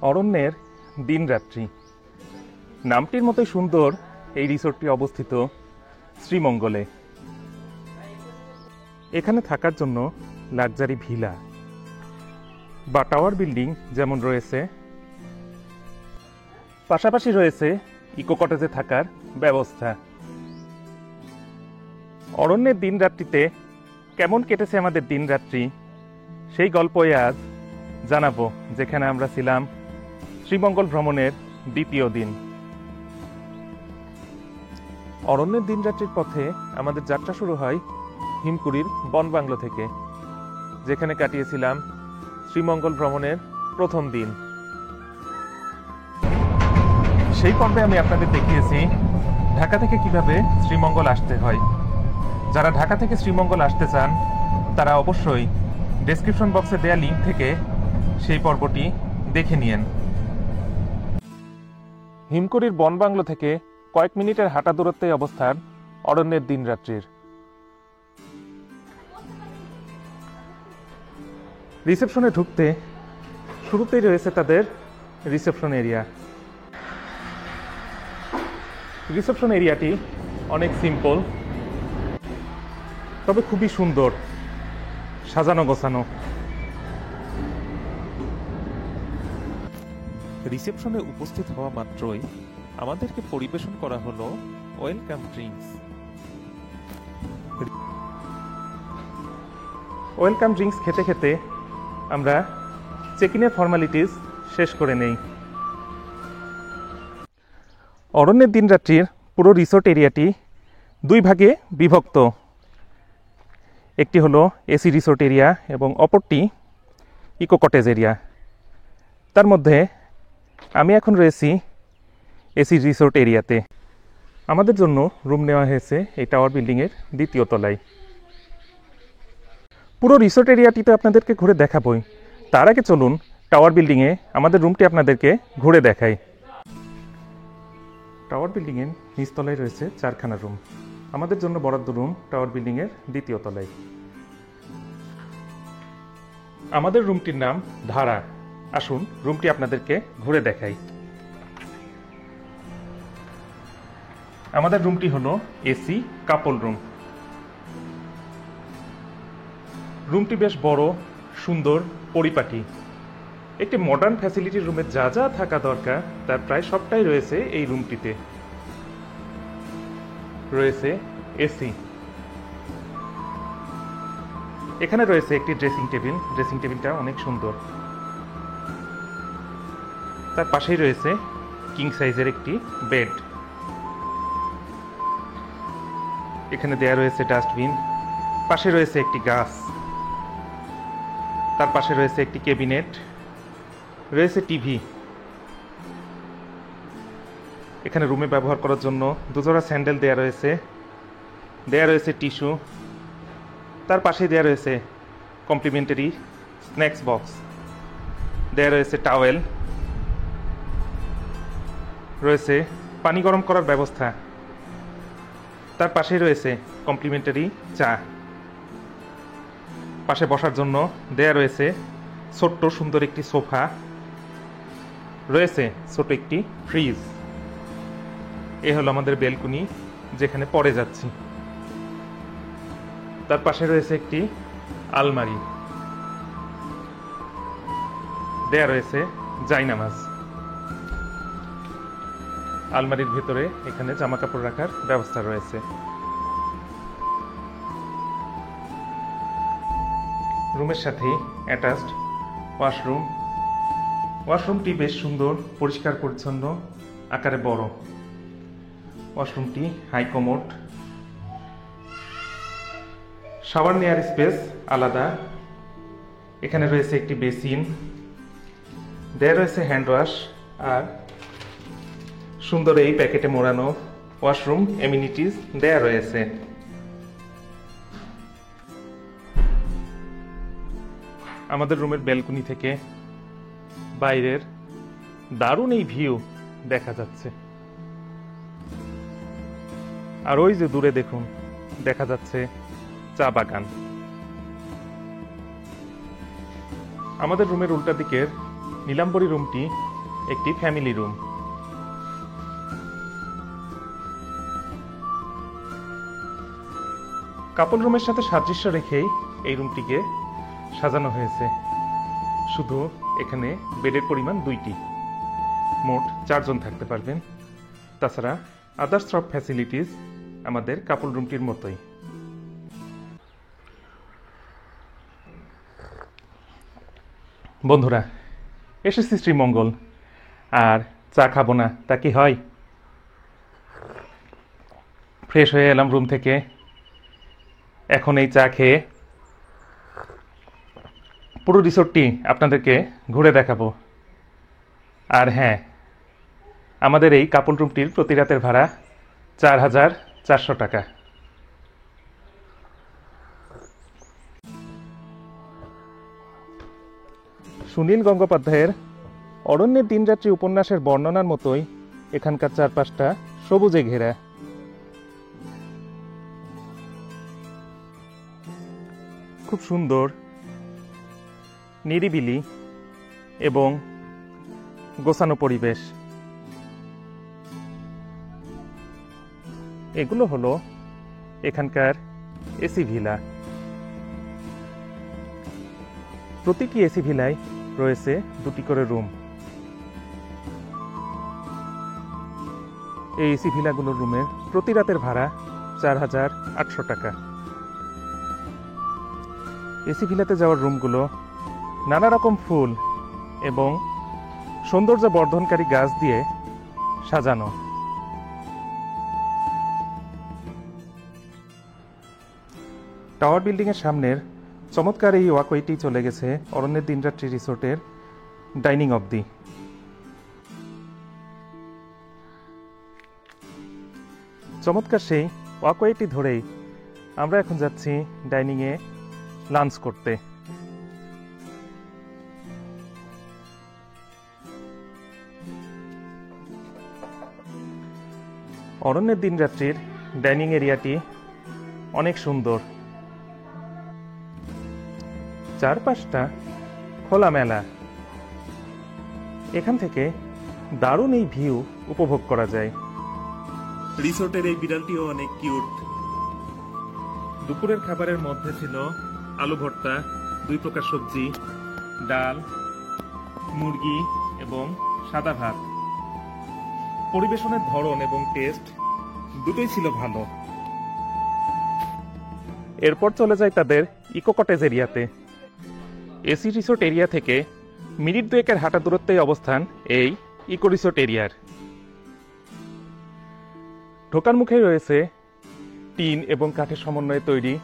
অরণ্যের দিনরাত্রি নামটির মতোই সুন্দর এই রিসোর্টটি অবস্থিত শ্রীমঙ্গলে। এখানে থাকার জন্য লাক্সারি ভিলা বা টাওয়ার বিল্ডিং যেমন রয়েছে, পাশাপাশি রয়েছে ইকো কটেজে থাকার ব্যবস্থা। অরণ্যের দিনরাত্রিতে কেমন কেটেছে আমাদের দিনরাত্রি সেই গল্পই আজ জানাবো, যেখানে আমরা ছিলাম শ্রীমঙ্গল ভ্রমণের দ্বিতীয় দিন। অরণ্যের দিনরাত্রির পথে আমাদের যাত্রা শুরু হয় হিমকুড়ির বনবাংলো থেকে, যেখানে কাটিয়েছিলাম শ্রীমঙ্গল ভ্রমণের প্রথম দিন। সেই পর্বে আমি আপনাদের দেখিয়েছি ঢাকা থেকে কিভাবে শ্রীমঙ্গল আসতে হয়। যারা ঢাকা থেকে শ্রীমঙ্গল আসতে চান তারা অবশ্যই ডেসক্রিপশন বক্সে দেয়া লিঙ্ক থেকে সেই পর্বটি দেখে নিন। হিমকুড়ির বনবাংলো থেকে কয়েক মিনিটের হাঁটা দূরত্বে অবস্থান অরণ্যের দিনরাত্রির। রিসেপশনে ঢুকতে শুরুতেই রয়েছে তাদের রিসেপশন এরিয়া। রিসেপশন এরিয়াটি অনেক সিম্পল, তবে খুবই সুন্দর, সাজানো গোছানো। রিসেপশনে উপস্থিত হওয়া মাত্রই আমাদেরকে পরিবেশন করা হলো ওয়েলকাম ড্রিঙ্কস। ওয়েলকাম ড্রিঙ্কস খেতে খেতে আমরা চেক ইনের ফর্মালিটিস শেষ করে নেই। অরণ্যের দিনরাত্রির পুরো রিসোর্ট এরিয়াটি দুই ভাগে বিভক্ত। একটি হলো এসি রিসোর্ট এরিয়া এবং অপরটি ইকো কটেজ এরিয়া। তার মধ্যে আমি এখন রয়েছি এসি রিসোর্ট এরিয়াতে। আমাদের জন্য রুম নেওয়া হয়েছে এই টাওয়ার বিল্ডিংয়ের দ্বিতীয় তলায়। পুরো রিসোর্ট এরিয়াটিতে আপনাদেরকে ঘুরে দেখাবই, তার আগে চলুন টাওয়ার বিল্ডিংয়ে আমাদের রুমটি আপনাদেরকে ঘুরে দেখাই। টাওয়ার বিল্ডিংয়ের নিচতলায় রয়েছে 4খানা রুম। আমাদের জন্য বরাদ্দ রুম টাওয়ার বিল্ডিংয়ের দ্বিতীয় তলায়। আমাদের রুমটির নাম ধারা। আসুন রুমটি আপনাদেরকে ঘুরে দেখাই। আমাদের রুমটি হলো এসি কাপল রুম। রুমটি বেশ বড়, সুন্দর, পরিপাটি। একটি মডার্ন ফ্যাসিলিটি রুমে যা যা থাকা দরকার তার প্রায় সবটাই রয়েছে এই রুমটিতে। রয়েছে এসি, এখানে রয়েছে একটি ড্রেসিং টেবিল। ড্রেসিং টেবিলটা অনেক সুন্দর। তার পাশেই রয়েছে কিং সাইজের একটি বেড। এখানে দেয়া রয়েছে ডাস্টবিন। পাশে রয়েছে একটি গাছ। তার পাশে রয়েছে একটি ক্যাবিনেট, রয়েছে টিভি। এখানে রুমে ব্যবহার করার জন্য দুজোড়া স্যান্ডেল দেয়া রয়েছে টিস্যু। তার পাশেই দেয়া রয়েছে কমপ্লিমেন্টারি স্ন্যাক্স বক্স, দেয়া রয়েছে টাওয়েল, রয়েছে পানি গরম করার ব্যবস্থা। তার পাশেই রয়েছে কমপ্লিমেন্টারি চা। পাশে বসার জন্য দেয়া রয়েছে ছোট্ট সুন্দর একটি সোফা, রয়েছে ছোট একটি ফ্রিজ। এ হলো আমাদের বেলকনি, যেখানে পরে যাচ্ছি। তার পাশে রয়েছে একটি আলমারি, দেয়া রয়েছে জায়নামাজ। আলমারির ভেতরে এখানে জামা কাপড় রাখার ব্যবস্থা রয়েছে। রুমের সাথে অ্যাটাচড ওয়াশরুম। ওয়াশরুমটি বেশ সুন্দর, পরিষ্কার পরিচ্ছন্ন, আকারে বড়। ওয়াশরুমটি হাই কমোড। শাওয়ার নেয়ার স্পেস আলাদা। এখানে রয়েছে একটি বেসিন, দেয়া রয়েছে হ্যান্ড ওয়াশ, আর সুন্দর এই প্যাকেটে মোড়ানো ওয়াশরুম এমিনিটিস দেয়া রয়েছে। আমাদের রুমের ব্যালকনি থেকে বাইরের দারুণ এই ভিউ দেখা যাচ্ছে। আর ওই যে দূরে দেখুন, দেখা যাচ্ছে চা বাগান। আমাদের রুমের উল্টা দিকের নীলাম্বরী রুমটি একটি ফ্যামিলি রুম। কাপল রুমের সাথে সাদৃশ্য রেখেই এই রুমটিকে সাজানো হয়েছে। শুধু এখানে বেডের পরিমাণ 2টি, মোট 4 জন থাকতে পারবেন। তাছাড়া আদার্স সব ফ্যাসিলিটিস আমাদের কাপল রুমটির মতোই। বন্ধুরা, এসেছি শ্রীমঙ্গল, আর চা খাবো না তা কি হয়? ফ্রেশ হয়ে এলাম রুম থেকে। এখন এই চা খেয়ে পুরো রিসোর্টটি আপনাদেরকে ঘুরে দেখাবো। আর হ্যাঁ, আমাদের এই কাপল রুমটির প্রতি রাতের ভাড়া 4,400 টাকা। সুনীল গঙ্গোপাধ্যায়ের অরণ্যের দিনরাত্রি উপন্যাসের বর্ণনার মতোই এখানকার চারপাশটা সবুজে ঘেরা। খুব সুন্দর, নিরিবিলি এবং গোছানো পরিবেশ। এগুলো হলো এখানকার এসি ভিলা। প্রতিটি এসি ভিলায় রয়েছে 2টি করে রুম। এই এসি ভিলাগুলোর রুমের প্রতি রাতের ভাড়া 4,800 টাকা। এসি ভিলাতে যাওয়ার রুমগুলো নানা রকম ফুল এবং সৌন্দর্য বর্ধনকারী গাছ দিয়ে সাজানো। টাওয়ার বিল্ডিংয়ের সামনের চমৎকার এই ওয়াকওয়েটি চলে গেছে অরণ্যের দিনরাত্রি রিসোর্টের ডাইনিং অবধি। চমৎকার সেই ওয়াকওয়েটি ধরেই আমরা এখন যাচ্ছি ডাইনিংয়ে লাঞ্চ করতে। অরণ্যের দিনরাত্রির ডাইনিং এরিয়াটি অনেক সুন্দর। চারপাশটা খোলামেলা। এখান থেকে দারুণ এই ভিউ উপভোগ করা যায়। রিসোর্টের এই বিড়ালটিও অনেক কিউট। দুপুরের খাবারের মধ্যে ছিল আলু ভর্তা, 2 প্রকার সবজি, ডাল, মুরগি এবং সাদা ভাত। পরিবেশনের ধরন এবং টেস্ট দুটোই ছিল ভালো। এরপর চলে যায় তাদের ইকো কটেজ এরিয়াতে। এসি রিসোর্ট এরিয়া থেকে মিনিট 2-এর হাঁটা দূরত্বে অবস্থান এই ইকো রিসোর্ট এরিয়ার। ঢোকার মুখে রয়েছে টিন এবং কাঠের সমন্বয়ে তৈরি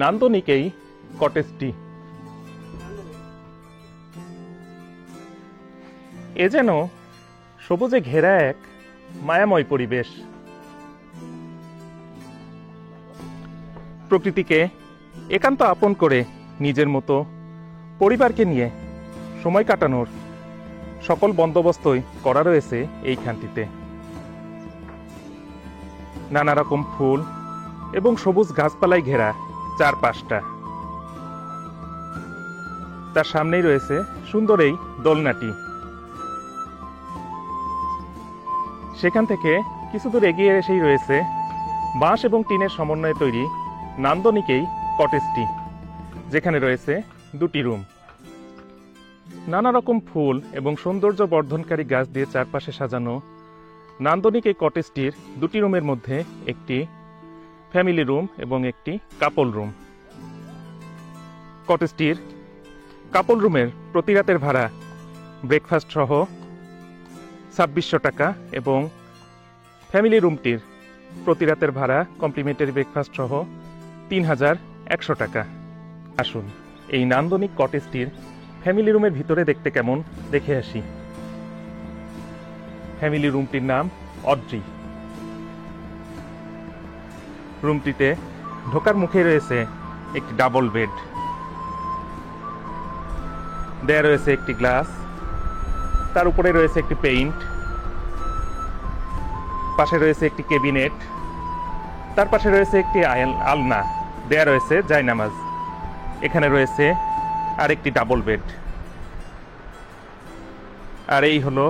নান্দনিক এই কটেজটি। এ যেন সবুজে ঘেরা এক মায়াময় পরিবেশ। প্রকৃতিকে একান্ত আপন করে নিজের মতো পরিবারকে নিয়ে সময় কাটানোর সকল বন্দোবস্তই করা রয়েছে এইখানটিতে। নানা রকম ফুল এবং সবুজ গাছপালায় ঘেরা চারপাশটা। তার সামনেই রয়েছে সুন্দর এই দোলনাটি। সেখান থেকে কিছু দূর এগিয়ে এসেই রয়েছে বাঁশ এবং টিনের সমন্বয়ে তৈরি নান্দনিক এই কটেজটি, যেখানে রয়েছে 2টি রুম। নানা রকম ফুল এবং সৌন্দর্য বর্ধনকারী গাছ দিয়ে চারপাশে সাজানো নান্দনিক এই কটেজটির 2টি রুমের মধ্যে একটি ফ্যামিলি রুম এবং একটি কাপল রুম। কটেজটির কাপল রুমের প্রতি রাতের ভাড়া ব্রেকফাস্ট সহ 2600 টাকা এবং ফ্যামিলি রুমটির প্রতি রাতের ভাড়া কমপ্লিমেন্টারি ব্রেকফাস্ট সহ 3,100 টাকা। আসুন এই নান্দনিক কটেজটির ফ্যামিলি রুমের ভিতরে দেখতে কেমন দেখে আসি। ফ্যামিলি রুমটির নাম অড্রি। রুমটিতে ঢোকার মুখে রয়েছে একটি ডাবল বেড, দেয়া রয়েছে একটি গ্লাস, তার উপরে রয়েছে একটি পেইন্ট, পাশে রয়েছে একটি ক্যাবিনেট, তার পাশে রয়েছে একটি আলনা, দেয়া রয়েছে জায়নামাজ। এখানে রয়েছে আরেকটি ডাবল বেড। আর এই হলো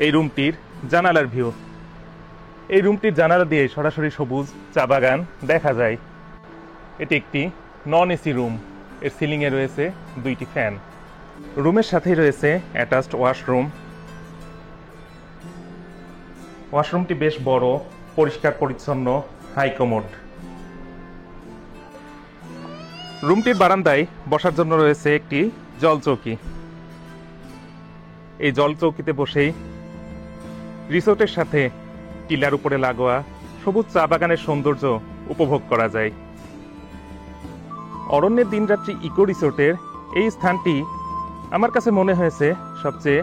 এই রুমটির জানালার ভিউ। এই রুমটির জানালা দিয়ে সরাসরি সবুজ চা বাগান দেখা যায়। এটি একটি নন এসি রুম। এর সিলিংয়ে রয়েছে 2টি ফ্যান। রুমের সাথেই রয়েছে অ্যাটাচড ওয়াশরুম। ওয়াশরুমটি বেশ বড়, পরিষ্কার পরিচ্ছন্ন, হাই কমোড। রুমটির বারান্দায় বসার জন্য রয়েছে একটি জলচৌকি। এই জলচৌকিতে বসেই রিসোর্টের সাথে টিলার উপরে লাগোয়া সবুজ চা বাগানের সৌন্দর্য উপভোগ করা যায়। অরণ্যের দিনরাত্রি ইকো রিসোর্টের এই স্থানটি আমার কাছে মনে হয়েছে সবচেয়ে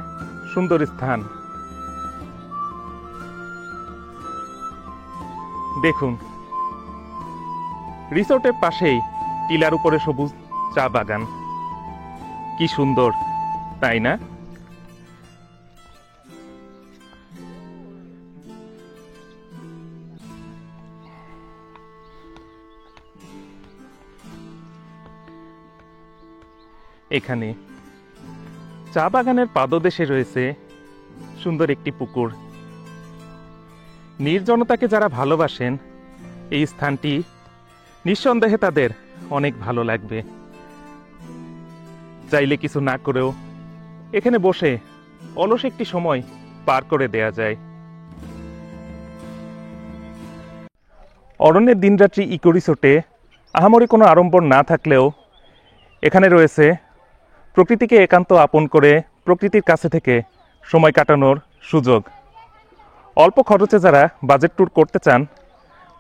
সুন্দর স্থান। দেখুন, রিসোর্টের পাশেই টিলার উপরে সবুজ চা বাগান। কি সুন্দর, তাই না? এখানে চা বাগানের পাদদেশে রয়েছে সুন্দর একটি পুকুর। নির্জনতাকে যারা ভালোবাসেন, এই স্থানটি নিঃসন্দেহে তাদের অনেক ভালো লাগবে। চাইলে কিছু না করেও এখানে বসে অলস একটি সময় পার করে দেয়া যায়। অরণ্যের দিনরাত্রি ইকো রিসোর্টে আহামরি কোনো আড়ম্বর না থাকলেও এখানে রয়েছে প্রকৃতিকে একান্ত আপন করে প্রকৃতির কাছে থেকে সময় কাটানোর সুযোগ। অল্প খরচে যারা বাজেট ট্যুর করতে চান,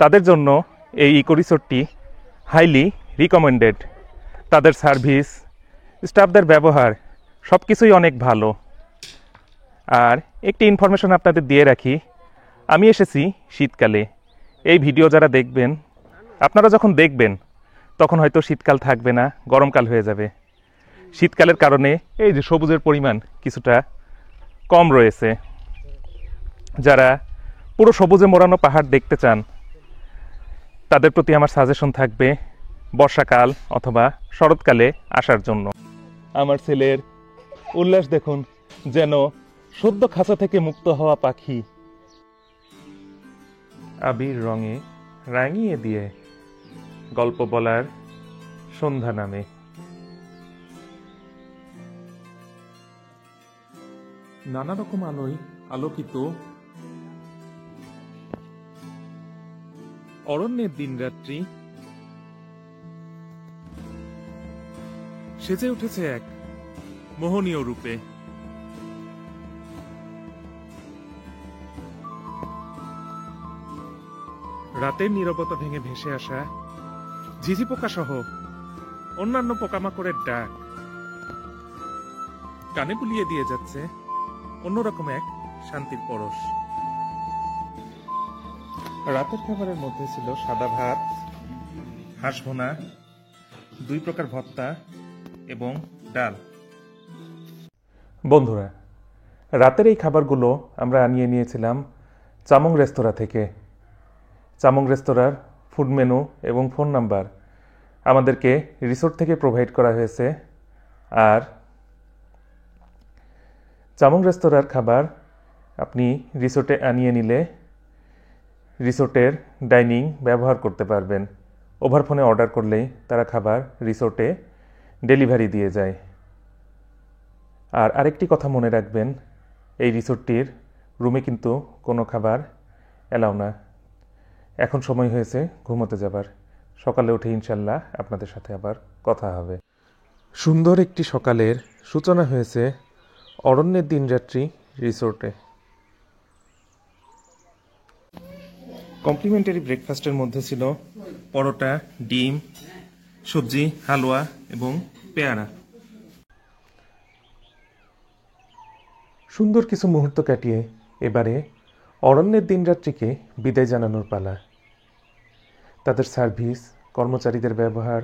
তাদের জন্য এই ইকো রিসোর্টটি হাইলি রিকমেন্ডেড। তাদের সার্ভিস, স্টাফদের ব্যবহার সব কিছুই অনেক ভালো। আর একটি ইনফরমেশন আপনাদের দিয়ে রাখি, আমি এসেছি শীতকালে। এই ভিডিও যারা দেখবেন, আপনারা যখন দেখবেন তখন হয়তো শীতকাল থাকবে না, গরমকাল হয়ে যাবে। শীতকালের কারণে এই যে সবুজের পরিমাণ কিছুটা কম রয়েছে। যারা পুরো সবুজে মোড়ানো পাহাড় দেখতে চান, তাদের প্রতি আমার সাজেশন থাকবে বর্ষাকাল অথবা শরৎকালে আসার জন্য। আমার ছেলের উল্লাস দেখুন, যেন সদ্য খাঁচা থেকে মুক্ত হওয়া পাখি। আবির রঙে রাঙিয়ে দিয়ে গল্প বলার সন্ধ্যা নামে। নানা রকম আলোয় আলোকিত অরণ্যের দিনরাত্রি সেজে উঠেছে এক মোহনীয় রূপে। রাতের নীরবতা ভেঙে ভেসে আসা ঝিঝি পোকা সহ অন্যান্য পোকামাকড়ের ডাক কানে বুলিয়ে দিয়ে যাচ্ছে অন্যরকম এক শান্তির পরশ। রাতের খাবারের মধ্যে ছিল সাদা ভাত, হাঁস ভুনা, 2 প্রকার ভর্তা এবং ডাল। বন্ধুরা, রাতের এই খাবারগুলো আমরা আনিয়ে নিয়েছিলাম চামং রেস্তোরাঁ থেকে। চামং রেস্তোরাঁর ফুড মেনু এবং ফোন নাম্বার আমাদেরকে রিসোর্ট থেকে প্রোভাইড করা হয়েছে। আর চামং রেস্তোরাঁর খাবার আপনি রিসোর্টে আনিয়ে নিলে রিসোর্টের ডাইনিং ব্যবহার করতে পারবেন। ওভারফোনে অর্ডার করলেই তারা খাবার রিসোর্টে ডেলিভারি দিয়ে যায়। আর আরেকটি কথা মনে রাখবেন, এই রিসোর্টটির রুমে কিন্তু কোনো খাবার অ্যালাউ না। এখন সময় হয়েছে ঘুমোতে যাবার। সকালে উঠে ইনশাল্লাহ আপনাদের সাথে আবার কথা হবে। সুন্দর একটি সকালের সূচনা হয়েছে অরণ্যের দিনরাত্রি রিসোর্টে। কমপ্লিমেন্টারি ব্রেকফাস্টের মধ্যে ছিল পরোটা, ডিম, সবজি, হালুয়া এবং পেয়ারা। সুন্দর কিছু মুহূর্ত কাটিয়ে এবারে অরণ্যের দিনরাত্রিকে বিদায় জানানোর পালা। তাদের সার্ভিস, কর্মচারীদের ব্যবহার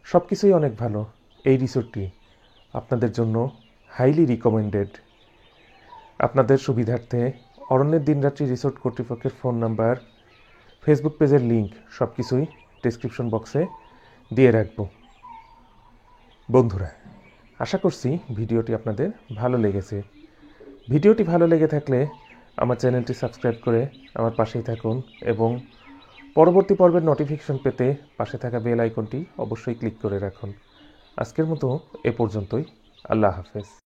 সব কিছুই অনেক ভালো। এই রিসোর্টটি আপনাদের জন্য হাইলি রিকমেন্ডেড। আপনাদের সুবিধার্থে অরণ্যের দিনরাত্রি রিসোর্ট কর্তৃপক্ষের ফোন নাম্বার, ফেসবুক পেজের লিঙ্ক সব কিছুই ডেসক্রিপশন বক্সে দিয়ে রাখব। বন্ধুরা, আশা করছি ভিডিওটি আপনাদের ভালো লেগেছে। ভিডিওটি ভালো লেগে থাকলে আমার চ্যানেলটি সাবস্ক্রাইব করে আমার পাশেই থাকুন এবং পরবর্তী পর্বের নোটিফিকেশন পেতে পাশে থাকা বেল আইকনটি অবশ্যই ক্লিক করে রাখুন। আজকের মতো এ পর্যন্তই। আল্লাহ হাফেজ।